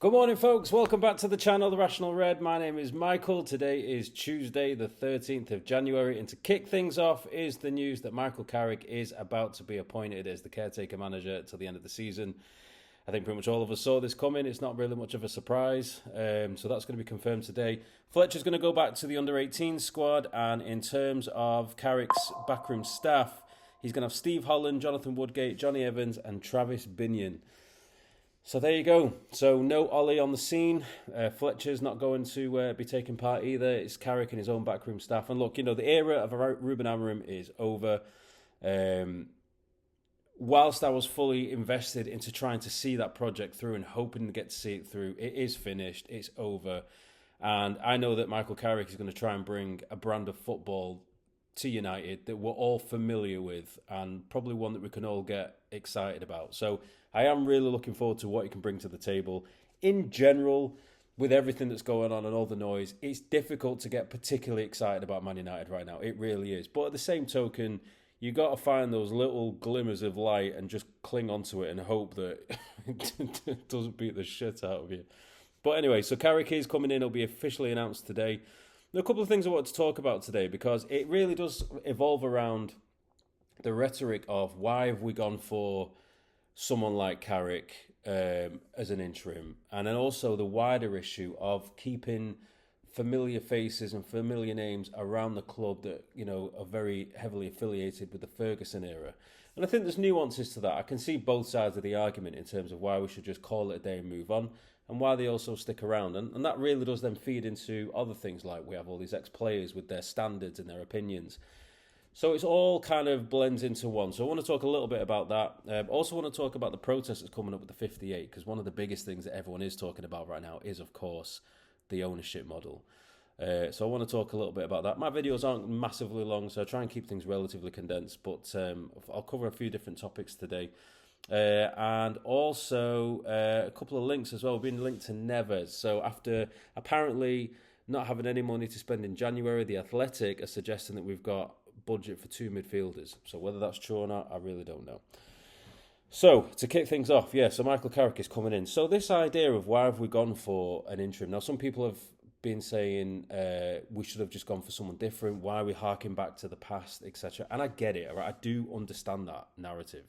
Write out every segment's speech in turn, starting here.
Good morning, folks. Welcome back to the channel, The Rational Red. My name is Michael. Today is Tuesday, the 13th of January. And to kick things off is the news that Michael Carrick is about to be appointed as the caretaker manager till the end of the season. I think pretty much all of us saw this coming. It's not really much of a surprise. So that's going to be confirmed today. Fletcher's going to go back to the under-18 squad. And in terms of Carrick's backroom staff, he's going to have Steve Holland, Jonathan Woodgate, Johnny Evans and Travis Binion. So there you go. So no Ollie on the scene. Fletcher's not going to be taking part either. It's Carrick and his own backroom staff. And look, the era of Ruben Amorim is over. Whilst I was fully invested into trying to see that project through and hoping to get to see it through, it is finished. It's over. And I know that Michael Carrick is going to try and bring a brand of football to United that we're all familiar with and probably one that we can all get excited about. So I am really looking forward to what he can bring to the table. In general, with everything that's going on and all the noise, it's difficult to get particularly excited about Man United right now. It really is. But at the same token, you got to find those little glimmers of light and just cling onto it and hope that it doesn't beat the shit out of you. But anyway, so Carrick is coming in. It'll be officially announced today. There are a couple of things I want to talk about today because it really does evolve around the rhetoric of why have we gone for someone like Carrick as an interim, and then also the wider issue of keeping familiar faces and familiar names around the club that are very heavily affiliated with the Ferguson era. And I think there's nuances to that. I can see both sides of the argument in terms of why we should just call it a day and move on, and why they also stick around. And that really does then feed into other things, like we have all these ex-players with their standards and their opinions. So it's all kind of blends into one. So I want to talk a little bit about that. Also want to talk about the protest that's coming up with the 58, because one of the biggest things that everyone is talking about right now is, of course, the ownership model. So I want to talk a little bit about that. My videos aren't massively long, so I try and keep things relatively condensed, but I'll cover a few different topics today. And also a couple of links as well. We've been linked to Neves. So after apparently not having any money to spend in January, The Athletic are suggesting that we've got budget for two midfielders. So whether that's true or not, I really don't know. So to kick things off, so Michael Carrick is coming in. So this idea of why have we gone for an interim? Now, some people have been saying we should have just gone for someone different. Why are we harking back to the past, etc.? And I get it. Right? I do understand that narrative.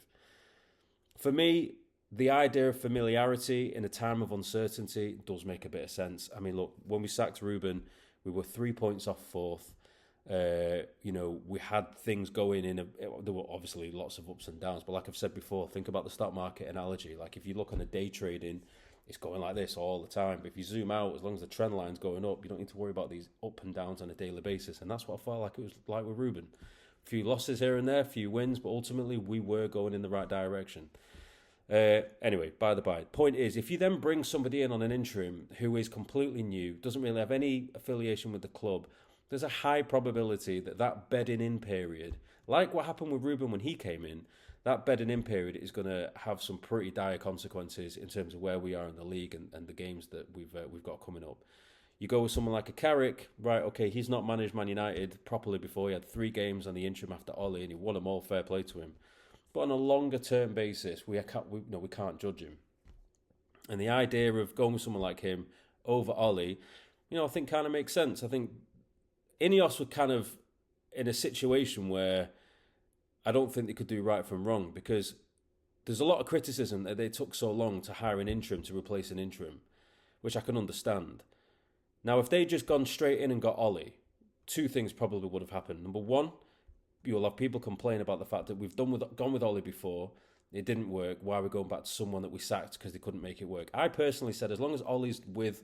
For me, the idea of familiarity in a time of uncertainty does make a bit of sense. I mean, look, when we sacked Ruben, we were 3 points off fourth. We had things going in. There were obviously lots of ups and downs, but like I've said before, think about the stock market analogy. Like if you look on a day trading, it's going like this all the time. But if you zoom out, as long as the trend line's going up, you don't need to worry about these up and downs on a daily basis. And that's what I felt like it was like with Ruben. A few losses here and there, a few wins, but ultimately we were going in the right direction. Anyway, by the by, point is, if you then bring somebody in on an interim who is completely new, doesn't really have any affiliation with the club, there's a high probability that bedding in period, like what happened with Ruben when he came in, that bedding in period is going to have some pretty dire consequences in terms of where we are in the league and the games that we've got coming up. You go with someone like a Carrick, right? Okay, he's not managed Man United properly before. He had 3 games on the interim after Ollie, and he won them all. Fair play to him. But on a longer term basis, we can't judge him. And the idea of going with someone like him over Ollie, I think kind of makes sense. I think Ineos were kind of in a situation where I don't think they could do right from wrong, because there's a lot of criticism that they took so long to hire an interim to replace an interim, which I can understand. Now, if they'd just gone straight in and got Ollie, 2 things probably would have happened. Number one, you'll have people complain about the fact that we've gone with Ollie before, it didn't work, why are we going back to someone that we sacked because they couldn't make it work? I personally said, as long as Ollie's with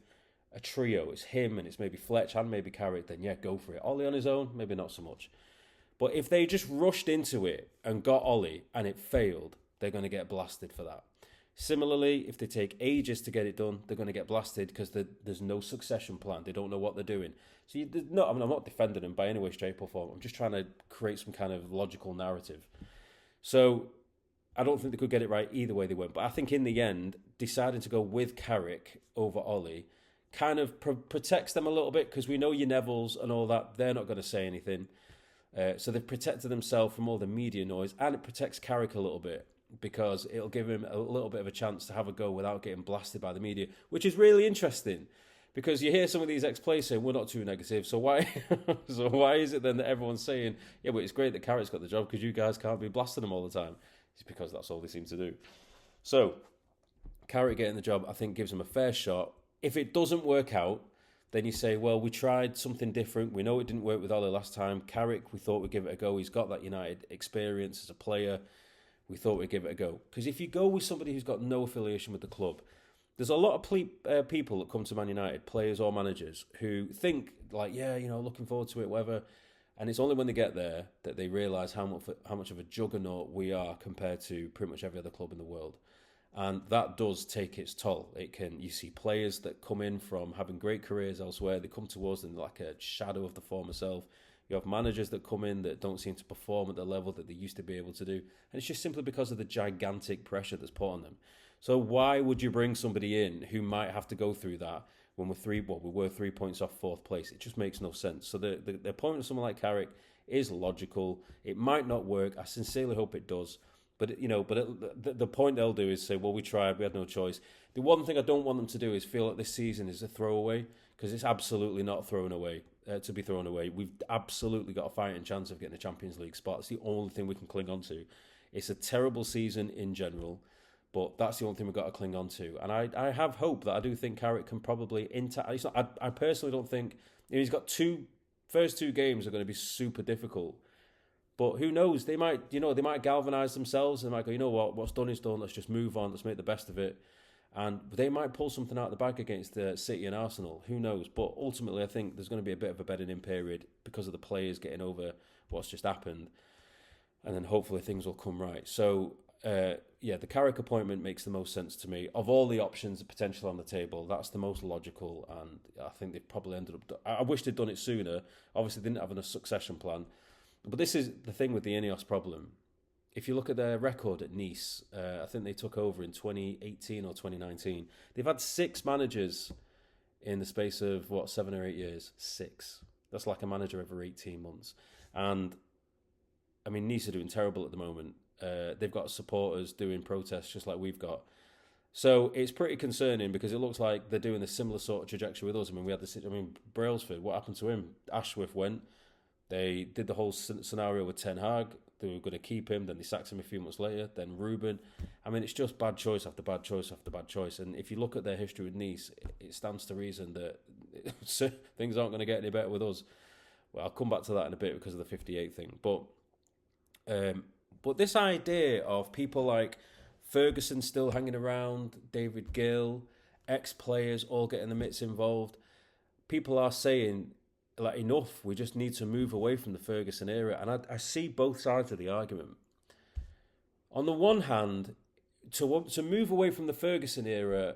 a trio, it's him and it's maybe Fletch and maybe Carrick, then go for it. Ollie on his own, maybe not so much. But if they just rushed into it and got Ollie and it failed, they're going to get blasted for that. Similarly, if they take ages to get it done, they're going to get blasted because there's no succession plan. They don't know what they're doing. So I'm not defending them by any way, shape or form. I'm just trying to create some kind of logical narrative. So I don't think they could get it right either way they went. But I think in the end, deciding to go with Carrick over Ollie kind of protects them a little bit, because we know your Nevilles and all that, they're not going to say anything. So they've protected themselves from all the media noise, and it protects Carrick a little bit. because it'll give him a little bit of a chance to have a go without getting blasted by the media, which is really interesting. Because you hear some of these ex-players saying, we're not too negative, so why is it then that everyone's saying, yeah, but it's great that Carrick's got the job because you guys can't be blasting them all the time? It's because that's all they seem to do. So, Carrick getting the job, I think, gives him a fair shot. If it doesn't work out, then you say, well, we tried something different. We know it didn't work with Ole last time. Carrick, we thought we'd give it a go. He's got that United experience as a player. We thought we'd give it a go. Because if you go with somebody who's got no affiliation with the club, there's a lot of people that come to Man United, players or managers, who think, like, yeah, looking forward to it, whatever. And it's only when they get there that they realise how much of a juggernaut we are compared to pretty much every other club in the world. And that does take its toll. You see players that come in from having great careers elsewhere, they come towards them like a shadow of the former self. You have managers that come in that don't seem to perform at the level that they used to be able to do. And it's just simply because of the gigantic pressure that's put on them. So why would you bring somebody in who might have to go through that when we were 3 points off fourth place? It just makes no sense. So the appointment of someone like Carrick is logical. It might not work. I sincerely hope it does. But the point they'll do is say, well, we tried, we had no choice. The one thing I don't want them to do is feel like this season is a throwaway, because it's absolutely not thrown away. To be thrown away, we've absolutely got a fighting chance of getting a Champions League spot. It's the only thing we can cling on to. It's a terrible season in general, but that's the only thing we've got to cling on to. And I have hope that I do think Carrick can probably... I personally don't think... he's got first two games are going to be super difficult. But who knows? They might galvanise themselves and might go, you know what? What's done is done. Let's just move on. Let's make the best of it. And they might pull something out of the bag against City and Arsenal. Who knows? But ultimately, I think there's going to be a bit of a bedding-in period because of the players getting over what's just happened. And then hopefully things will come right. So, the Carrick appointment makes the most sense to me. Of all the options potential on the table, that's the most logical. And I think they've probably ended up... I wish they'd done it sooner. Obviously, they didn't have a succession plan. But this is the thing with the Ineos problem. If you look at their record at Nice, I think they took over in 2018 or 2019. They've had 6 managers in the space of, 7 or 8 years? 6. That's like a manager every 18 months. And, I mean, Nice are doing terrible at the moment. They've got supporters doing protests just like we've got. So it's pretty concerning because it looks like they're doing a similar sort of trajectory with us. We had Brailsford, what happened to him? Ashworth went. They did the whole scenario with Ten Hag. They were going to keep him. Then they sacked him a few months later. Then Ruben. I mean, it's just bad choice after bad choice after bad choice. And if you look at their history with Nice, it stands to reason that things aren't going to get any better with us. Well, I'll come back to that in a bit because of the 58 thing. But this idea of people like Ferguson still hanging around, David Gill, ex-players all getting the mitts involved, people are saying... like, enough, we just need to move away from the Ferguson era. And I see both sides of the argument. On the one hand, to move away from the Ferguson era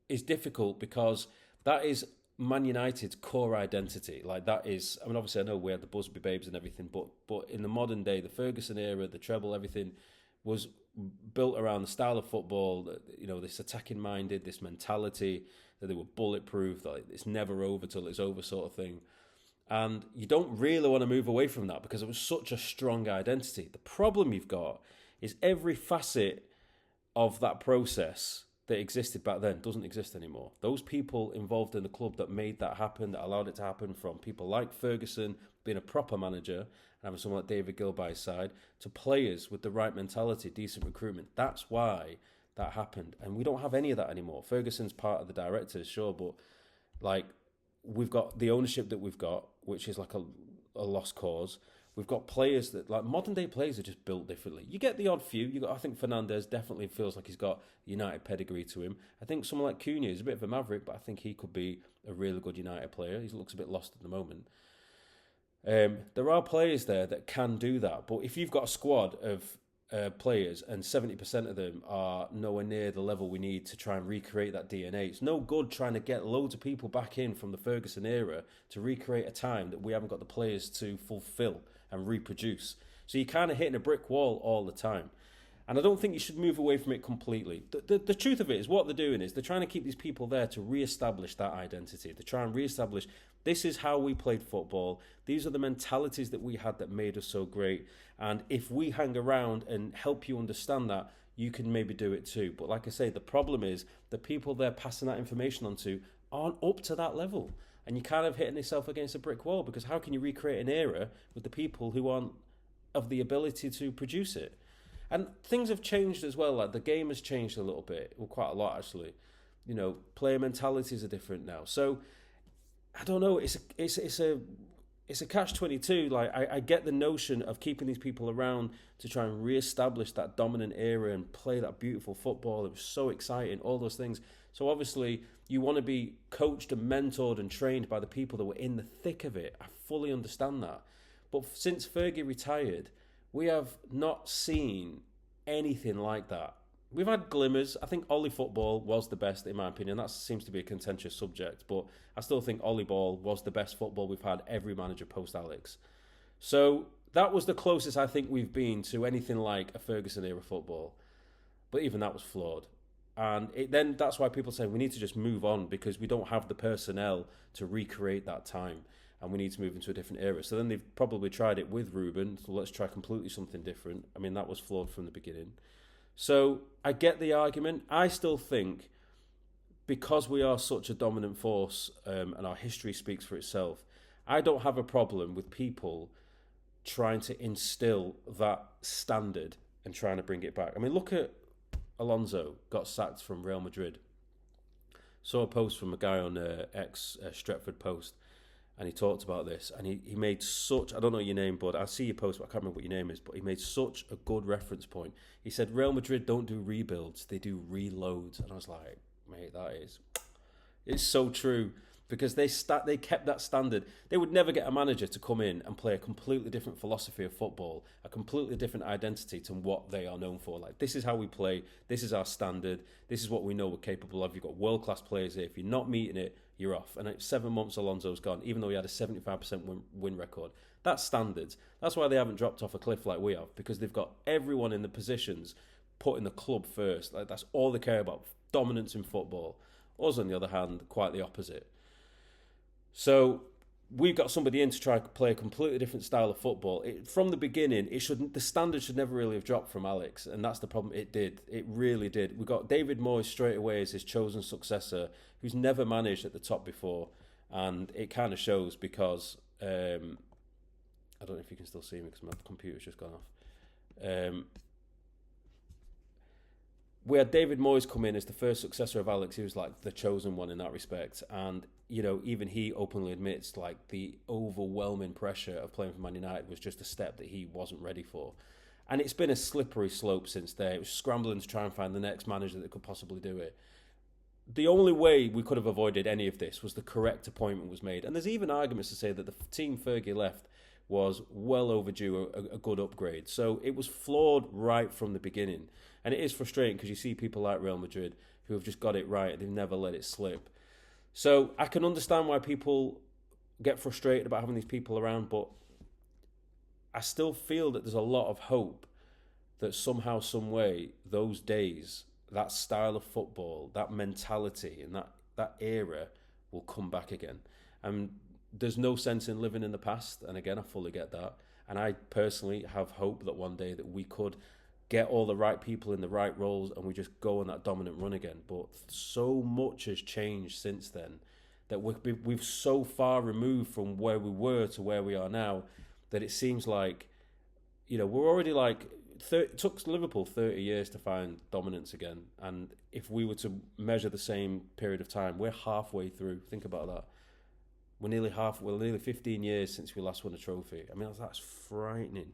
is difficult because that is Man United's core identity. Like, that is, I mean, obviously I know we had the Busby Babes and everything, but in the modern day, the Ferguson era, the treble, everything was built around the style of football, this attacking-minded, this mentality, that they were bulletproof, that it's never over till it's over sort of thing. And you don't really want to move away from that because it was such a strong identity. The problem you've got is every facet of that process that existed back then doesn't exist anymore. Those people involved in the club that made that happen, that allowed it to happen, from people like Ferguson being a proper manager and having someone like David Gill by his side, to players with the right mentality, decent recruitment. That's why that happened. And we don't have any of that anymore. Ferguson's part of the directors, sure, but like, we've got the ownership that we've got, which is like a lost cause. We've got players that, like, modern day players are just built differently. You get the odd few. I think Fernandes definitely feels like he's got United pedigree to him. I think someone like Cunha is a bit of a maverick, but I think he could be a really good United player. He looks a bit lost at the moment. There are players there that can do that, but if you've got a squad of players and 70% of them are nowhere near the level we need to try and recreate that DNA, it's no good trying to get loads of people back in from the Ferguson era to recreate a time that we haven't got the players to fulfill and reproduce. So you're kind of hitting a brick wall all the time. And I don't think you should move away from it completely. The truth of it is what they're doing is they're trying to keep these people there to re-establish that identity. They try and re-establish, this is how we played football. These are the mentalities that we had that made us so great. And if we hang around and help you understand that, you can maybe do it too. But like I say, the problem is the people they're passing that information on to aren't up to that level. And you're kind of hitting yourself against a brick wall, because how can you recreate an era with the people who aren't of the ability to produce it? And things have changed as well. Like the game has changed a little bit, well, quite a lot actually. You know, player mentalities are different now. So I don't know. It's a catch-22. Like I get the notion of keeping these people around to try and re-establish that dominant era and play that beautiful football. It was so exciting. All those things. So obviously you want to be coached and mentored and trained by the people that were in the thick of it. I fully understand that. But since Fergie retired, we have not seen anything like that. We've had glimmers. I think Ollie football was the best, in my opinion. That seems to be a contentious subject, but I still think Ollie ball was the best football we've had every manager post-Alex. So that was the closest I think we've been to anything like a Ferguson-era football. But even that was flawed. And then that's why people say we need to just move on, because we don't have the personnel to recreate that time. And we need to move into a different era. So then they've probably tried it with Ruben. So let's try completely something different. I mean, that was flawed from the beginning. So I get the argument. I still think, because we are such a dominant force and our history speaks for itself, I don't have a problem with people trying to instill that standard and trying to bring it back. I mean, look at Alonso, got sacked from Real Madrid. Saw a post from a guy on Stretford Post. And he talked about this, and he made such, I don't know your name, bud, I see your post, but I can't remember what your name is, but he made such a good reference point. He said, Real Madrid don't do rebuilds, they do reloads. And I was like, mate, it's so true, because they kept that standard. They would never get a manager to come in and play a completely different philosophy of football, a completely different identity to what they are known for. Like, this is how we play, this is our standard, this is what we know we're capable of. You've got world-class players here. If you're not meeting it, you're off. And 7 months Alonso's gone, even though he had a 75% win record. That's standards. That's why they haven't dropped off a cliff like we have, because they've got everyone in the positions putting the club first. Like, that's all they care about, dominance in football. Us, on the other hand, quite the opposite. So we've got somebody in to try to play a completely different style of football. From the beginning, the standard should never really have dropped from Alex, and that's the problem. It did. It really did. We got David Moyes straight away as his chosen successor, who's never managed at the top before, and it kind of shows because I don't know if you can still see me because my computer's just gone off. We had David Moyes come in as the first successor of Alex. He was like the chosen one in that respect. And, you know, even he openly admits like the overwhelming pressure of playing for Man United was just a step that he wasn't ready for. And it's been a slippery slope since there. It was scrambling to try and find the next manager that could possibly do it. The only way we could have avoided any of this was the correct appointment was made. And there's even arguments to say that the team Fergie left was well overdue a good upgrade. So it was flawed right from the beginning. And it is frustrating because you see people like Real Madrid who have just got it right and they've never let it slip. So I can understand why people get frustrated about having these people around, but I still feel that there's a lot of hope that somehow, some way, those days, that style of football, that mentality and that era will come back again. And there's no sense in living in the past. And again, I fully get that. And I personally have hope that one day that we could get all the right people in the right roles and we just go on that dominant run again. But so much has changed since then that we've so far removed from where we were to where we are now that it seems like, you know, we're already like, it took Liverpool 30 years to find dominance again. And if we were to measure the same period of time, we're halfway through. Think about that. We're nearly 15 years since we last won a trophy. I mean, that's frightening.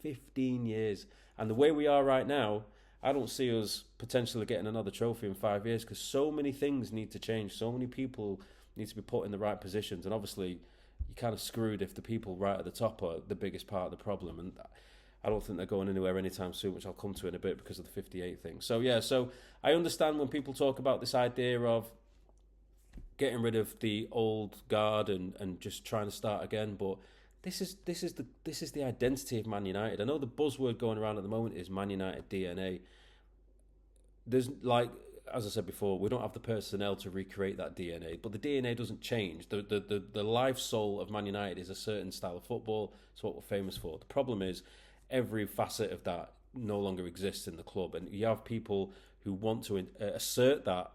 15 years. And the way we are right now, I don't see us potentially getting another trophy in 5 years because so many things need to change. So many people need to be put in the right positions. And obviously, you're kind of screwed if the people right at the top are the biggest part of the problem. And I don't think they're going anywhere anytime soon, which I'll come to in a bit because of the 58 thing. So, yeah, so I understand when people talk about this idea of getting rid of the old guard and just trying to start again, but this is the identity of Man United. I know the buzzword going around at the moment is Man United DNA. There's like, as I said before, we don't have the personnel to recreate that DNA, but the DNA doesn't change. The life soul of Man United is a certain style of football. It's what we're famous for. The problem is every facet of that no longer exists in the club, and you have people who want to assert that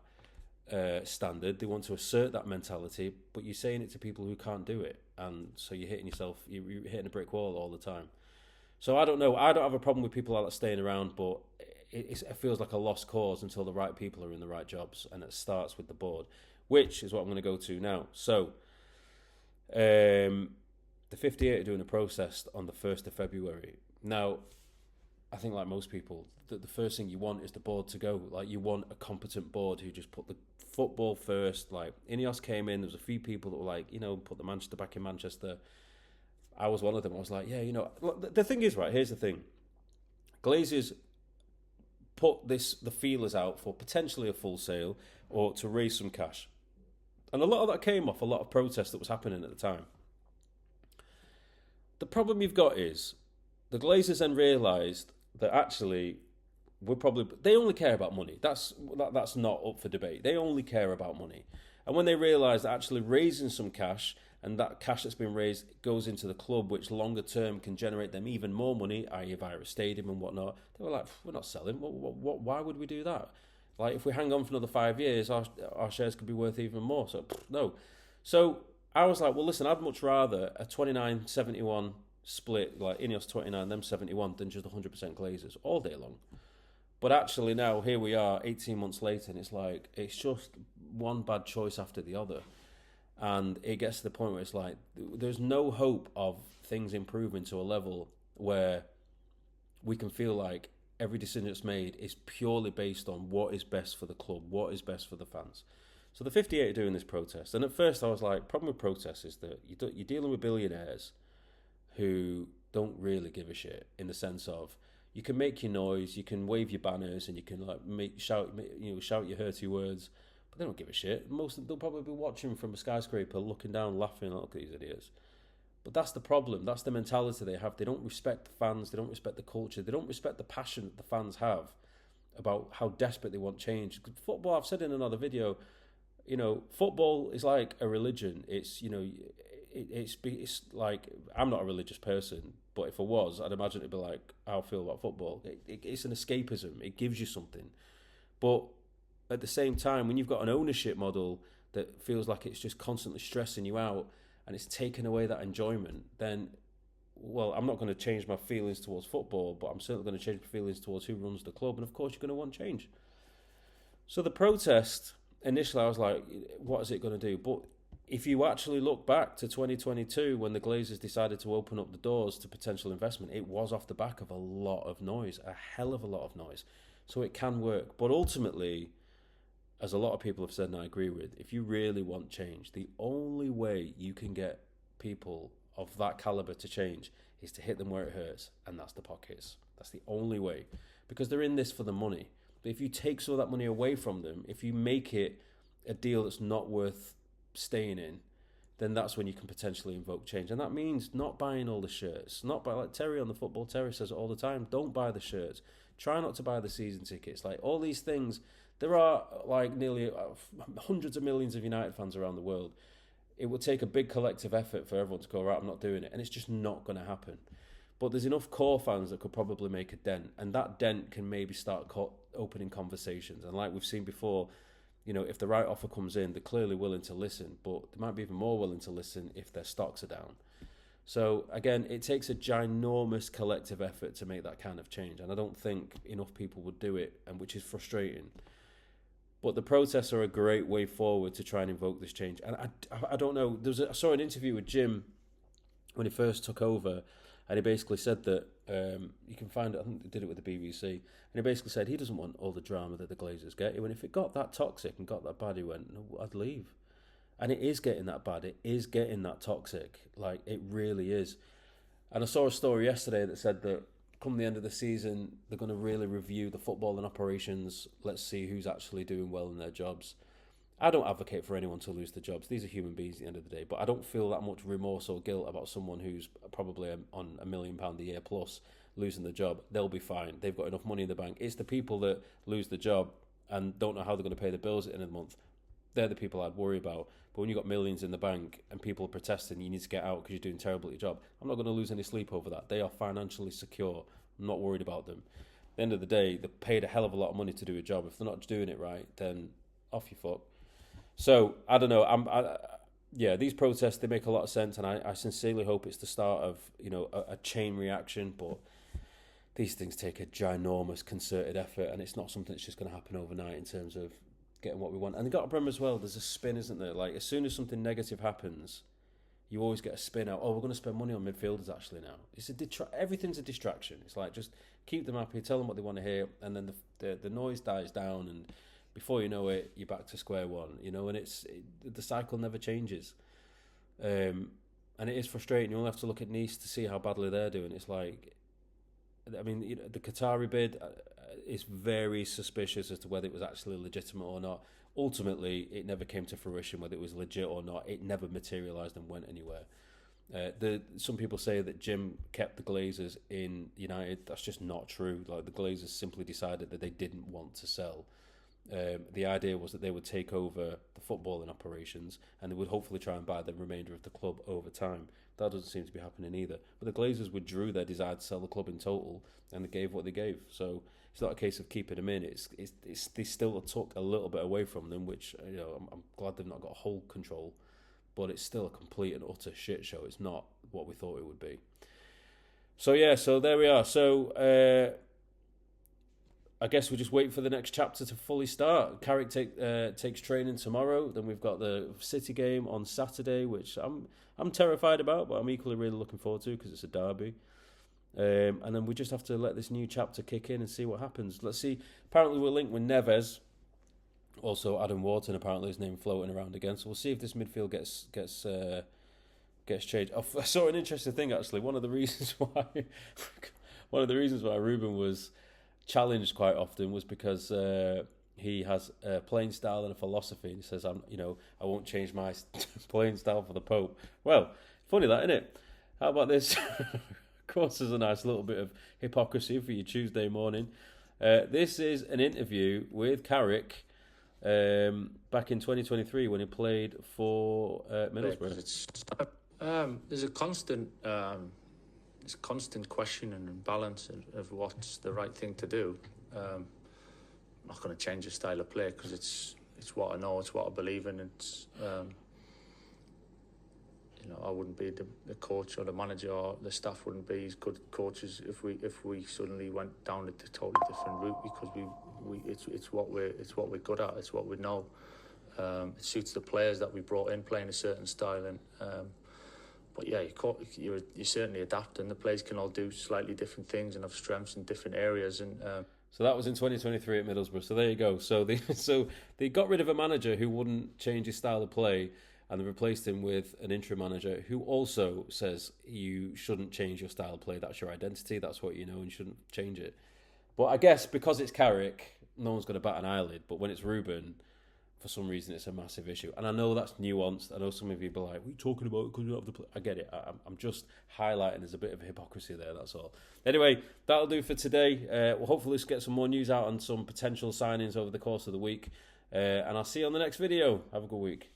standard. They want to assert that mentality, but you're saying it to people who can't do it, and so you're hitting yourself. You're hitting a brick wall all the time. So I don't know. I don't have a problem with people like that staying around, but it feels like a lost cause until the right people are in the right jobs, and it starts with the board, which is what I'm going to go to now. So, the 58 are doing a protest on the 1st of February. Now, I think like most people, the first thing you want is the board to go. Like, you want a competent board who just put the football first. Like, Ineos came in, there was a few people that were like, put the Manchester back in Manchester. I was one of them. I was like, yeah, the thing is, right, here's the thing. Glazers put the feelers out for potentially a full sale or to raise some cash. And a lot of that came off a lot of protest that was happening at the time. The problem you've got is the Glazers then realised that actually they only care about money. That's not up for debate. They only care about money. And when they realised that actually raising some cash, and that cash that's been raised goes into the club, which longer term can generate them even more money, i.e. via a stadium and whatnot, they were like, we're not selling. Why would we do that? Like, if we hang on for another 5 years, our shares could be worth even more. So, no. So I was like, well, listen, I'd much rather a 29-71 split, like Ineos 29, them 71, than just 100% Glazers all day long. But actually now, here we are, 18 months later, and it's like, it's just one bad choice after the other. And it gets to the point where it's like, there's no hope of things improving to a level where we can feel like every decision that's made is purely based on what is best for the club, what is best for the fans. So the 58 are doing this protest. And at first I was like, problem with protests is that you're dealing with billionaires who don't really give a shit, in the sense of, you can make your noise, you can wave your banners, and you can shout your hurty words, but they don't give a shit. Most of them, they'll probably be watching from a skyscraper, looking down, laughing, look at these idiots. But that's the problem. That's the mentality they have. They don't respect the fans. They don't respect the culture. They don't respect the passion that the fans have about how desperate they want change. Football, I've said in another video, football is like a religion. It's like, I'm not a religious person, but if I was, I'd imagine it'd be like how I feel about football. It's an escapism. It gives you something. But at the same time, when you've got an ownership model that feels like it's just constantly stressing you out and it's taking away that enjoyment, then, well, I'm not going to change my feelings towards football, but I'm certainly going to change my feelings towards who runs the club. And of course, you're going to want change. So the protest, initially I was like, what is it going to do? But if you actually look back to 2022, when the Glazers decided to open up the doors to potential investment, it was off the back of a lot of noise, a hell of a lot of noise. So it can work. But ultimately, as a lot of people have said, and I agree with, if you really want change, the only way you can get people of that caliber to change is to hit them where it hurts, and that's the pockets. That's the only way, because they're in this for the money. But if you take some of that money away from them, if you make it a deal that's not worth staying in, then that's when you can potentially invoke change. And that means not buying all the shirts, not buy, like Terry on the football, Terry says it all the time, don't buy the shirts, try not to buy the season tickets, like all these things. There are like nearly hundreds of millions of United fans around the world. It would take a big collective effort for everyone to go, right, I'm not doing it. And it's just not going to happen. But there's enough core fans that could probably make a dent. And that dent can maybe start opening conversations. And like we've seen before, if the right offer comes in, they're clearly willing to listen. But they might be even more willing to listen if their stocks are down. So again, it takes a ginormous collective effort to make that kind of change. And I don't think enough people would do it, and which is frustrating. But the protests are a great way forward to try and invoke this change. And I don't know, I saw an interview with Jim when he first took over, and he basically said that, you can find it, I think he did it with the BBC, and he basically said he doesn't want all the drama that the Glazers get. He went, if it got that toxic and got that bad, he went, no, I'd leave. And it is getting that bad, it is getting that toxic, like it really is. And I saw a story yesterday that said that come the end of the season, they're going to really review the football and operations. Let's see who's actually doing well in their jobs. I don't advocate for anyone to lose their jobs. These are human beings at the end of the day. But I don't feel that much remorse or guilt about someone who's probably on £1 million a year plus losing the job. They'll be fine. They've got enough money in the bank. It's the people that lose the job and don't know how they're going to pay the bills at the end of the month. They're the people I'd worry about. But when you've got millions in the bank and people are protesting, you need to get out because you're doing terrible at your job. I'm not going to lose any sleep over that. They are financially secure. I'm not worried about them. At the end of the day, they're paid a hell of a lot of money to do a job. If they're not doing it right, then off you fuck. So, I don't know. These protests, they make a lot of sense, and I sincerely hope it's the start of, a chain reaction, but these things take a ginormous concerted effort, and it's not something that's just going to happen overnight in terms of getting what we want. And they've got to remember as well, there's a spin, isn't there? Like, as soon as something negative happens, you always get a spin out. Oh, we're going to spend money on midfielders actually now. Everything's a distraction. It's like, just keep them happy, tell them what they want to hear, and then the noise dies down, and before you know it, you're back to square one, and the cycle never changes. And it is frustrating. You only have to look at Nice to see how badly they're doing. It's like, I mean, the Qatari bid is very suspicious as to whether it was actually legitimate or not. Ultimately, it never came to fruition, whether it was legit or not. It never materialised and went anywhere. Some people say that Jim kept the Glazers in United. That's just not true. Like, the Glazers simply decided that they didn't want to sell. The idea was that they would take over the footballing operations and they would hopefully try and buy the remainder of the club over time. That doesn't seem to be happening either. But the Glazers withdrew their desire to sell the club in total, and they gave what they gave. So it's not a case of keeping them in. They still took a little bit away from them, which I'm glad they've not got whole control. But it's still a complete and utter shit show. It's not what we thought it would be. So there we are. So I guess we just wait for the next chapter to fully start. Carrick takes training tomorrow. Then we've got the City game on Saturday, which I'm terrified about, but I'm equally really looking forward to because it's a derby. And then we just have to let this new chapter kick in and see what happens. Let's see. Apparently we're linked with Neves. Also Adam Wharton, apparently his name floating around again. So we'll see if this midfield gets changed. I saw an interesting thing actually. One of the reasons why Ruben was challenged quite often was because he has a playing style and a philosophy, and he says, I won't change my playing style for the Pope. Well, funny that, isn't it? How about this? Of course, there's a nice little bit of hypocrisy for your Tuesday morning. This is an interview with Carrick back in 2023 when he played for Middlesbrough. There's a constant question and balance of what's the right thing to do. I'm not going to change the style of play because it's what I know, it's what I believe in. It's I wouldn't be the coach or the manager, or the staff wouldn't be as good coaches if we suddenly went down a totally different route, because it's what we're good at, it's what we know. It suits the players that we brought in playing a certain style, and but yeah, you certainly adapt, and the players can all do slightly different things and have strengths in different areas. And so that was in 2023 at Middlesbrough. So there you go. So they got rid of a manager who wouldn't change his style of play, and they replaced him with an interim manager who also says you shouldn't change your style of play. That's your identity. That's what you know, and you shouldn't change it. But I guess because it's Carrick, no one's going to bat an eyelid. But when it's Ruben, for some reason, it's a massive issue. And I know that's nuanced. I know some of you be like, what are you talking about? Because you don't have to play. I get it. I'm just highlighting there's a bit of hypocrisy there, that's all. Anyway, that'll do for today. We'll hopefully get some more news out on some potential signings over the course of the week. And I'll see you on the next video. Have a good week.